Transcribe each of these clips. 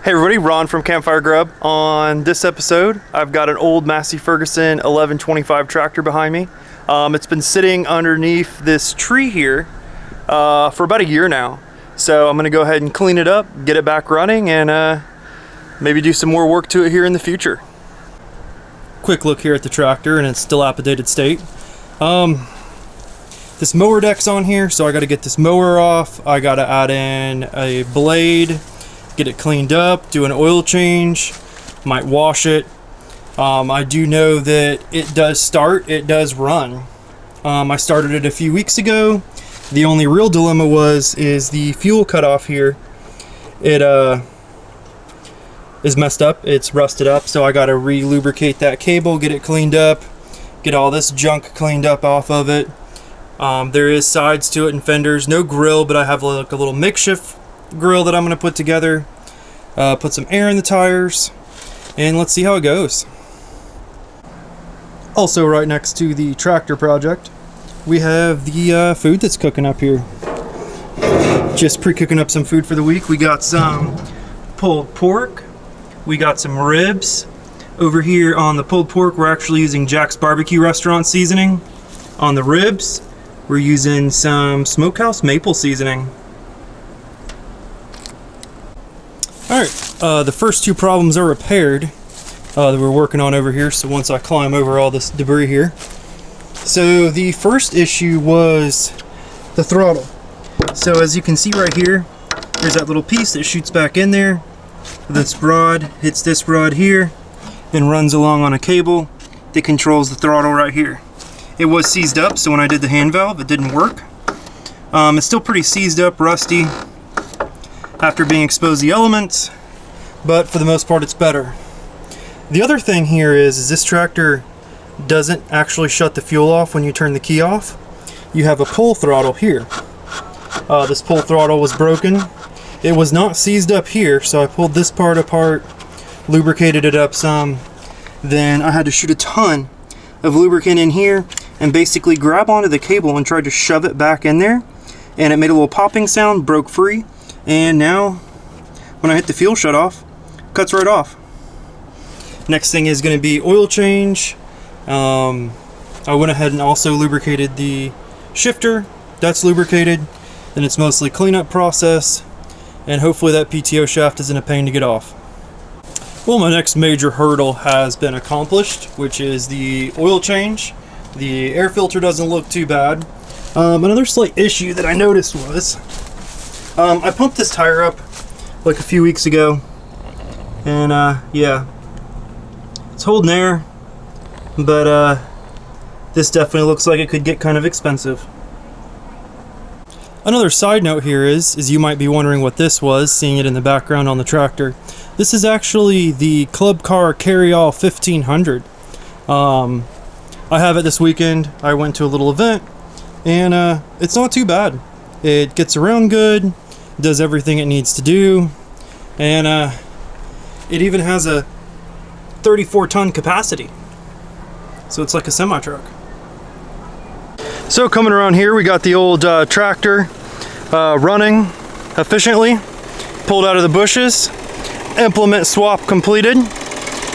Hey everybody, Ron from CampFire Grub. On this episode, I've got an old Massey Ferguson 1125 tractor behind me. It's been sitting underneath this tree here for about a year now. So I'm gonna go ahead and clean it up, get it back running, and maybe do some more work to it here in the future. Quick look here at the tractor, and it's still dilapidated state. This mower deck's on here, so I gotta get this mower off. I gotta add in a blade, get it cleaned up, do an oil change, might wash it. I do know that it does start, it does run. I started it a few weeks ago. The only real dilemma is the fuel cutoff here. It is messed up, it's rusted up, so I gotta re-lubricate that cable, get it cleaned up, get all this junk cleaned up off of it. There is sides to it and fenders, no grill, but I have like a little makeshift grill that I'm going to put together, put some air in the tires, and let's see how it goes. Also right next to the tractor project, we have the food that's cooking up here. Just pre-cooking up some food for the week. We got some pulled pork, we got some ribs. Over here on the pulled pork, we're actually using Jack's Barbecue Restaurant seasoning. On the ribs, we're using some smokehouse maple seasoning. Alright, the first two problems are repaired that we're working on over here, so once I climb over all this debris here. So the first issue was the throttle. So as you can see right here, there's that little piece that shoots back in there. This rod hits this rod here, then runs along on a cable that controls the throttle right here. It was seized up, so when I did the hand valve, it didn't work. It's still pretty seized up, rusty, after being exposed to the elements, but for the most part it's better. The other thing here is this tractor doesn't actually shut the fuel off when you turn the key off. You have a pull throttle here. This pull throttle was broken. It was not seized up here, so I pulled this part apart, lubricated it up some, then I had to shoot a ton of lubricant in here and basically grab onto the cable and tried to shove it back in there, and it made a little popping sound, broke free. And now, when I hit the fuel shut off, cuts right off. Next thing is going to be oil change. I went ahead and also lubricated the shifter. That's lubricated. Then it's mostly cleanup process. And hopefully that PTO shaft isn't a pain to get off. Well, my next major hurdle has been accomplished, which is the oil change. The air filter doesn't look too bad. Another slight issue that I noticed was I pumped this tire up like a few weeks ago, and yeah, it's holding air, but this definitely looks like it could get kind of expensive. Another side note here is you might be wondering what this was, seeing it in the background on the tractor. This is actually the Club Car Carryall 1500. I have it this weekend. I went to a little event, and it's not too bad. It gets around good, does everything it needs to do, and it even has a 34-ton capacity. So it's like a semi-truck. So coming around here, we got the old tractor running efficiently, pulled out of the bushes, implement swap completed.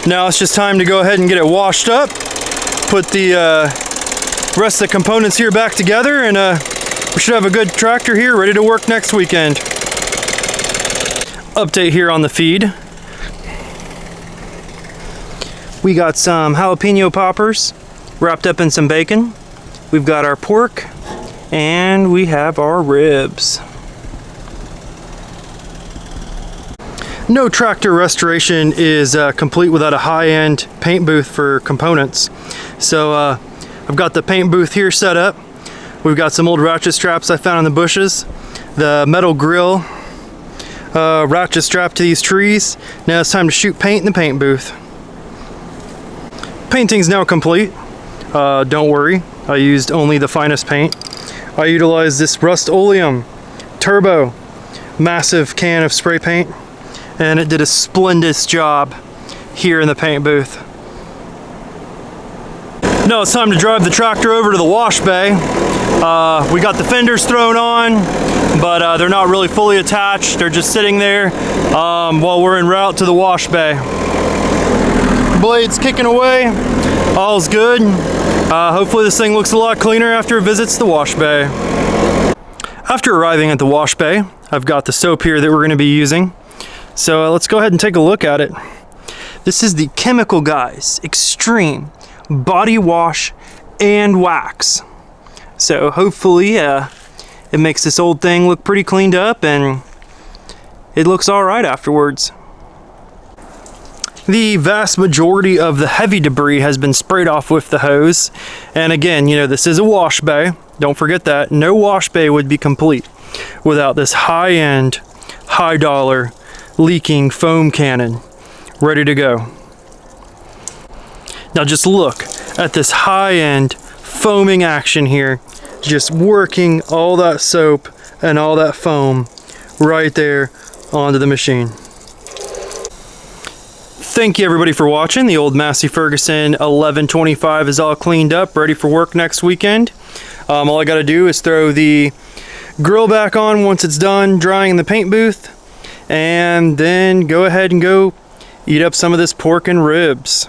Now it's just time to go ahead and get it washed up, put the rest of the components here back together, and we should have a good tractor here ready to work next weekend. Update here on the feed. We got some jalapeno poppers wrapped up in some bacon. We've got our pork, and we have our ribs. No tractor restoration is complete without a high-end paint booth for components. So I've got the paint booth here set up. We've got some old ratchet straps I found in the bushes, the metal grill ratchet strap to these trees. Now it's time to shoot paint in the paint booth. Painting's now complete. Don't worry, I used only the finest paint. I utilized this Rust-Oleum Turbo massive can of spray paint, and it did a splendid job here in the paint booth. Now it's time to drive the tractor over to the wash bay. We got the fenders thrown on, but they're not really fully attached. They're just sitting there while we're en route to the wash bay. Blade's kicking away, all's good. Hopefully this thing looks a lot cleaner after it visits the wash bay. After arriving at the wash bay, I've got the soap here that we're going to be using. So let's go ahead and take a look at it. This is the Chemical Guys Extreme Body Wash and Wax. So hopefully it makes this old thing look pretty cleaned up and it looks alright afterwards. The vast majority of the heavy debris has been sprayed off with the hose. And again, you know, this is a wash bay. Don't forget that. No wash bay would be complete without this high-end, high-dollar leaking foam cannon ready to go. Now just look at this high-end foaming action here, just working all that soap and all that foam right there onto the machine. Thank you everybody for watching. The old Massey Ferguson 1125 is all cleaned up, ready for work next weekend. All I gotta do is throw the grill back on once it's done drying in the paint booth, and then go ahead and go eat up some of this pork and ribs.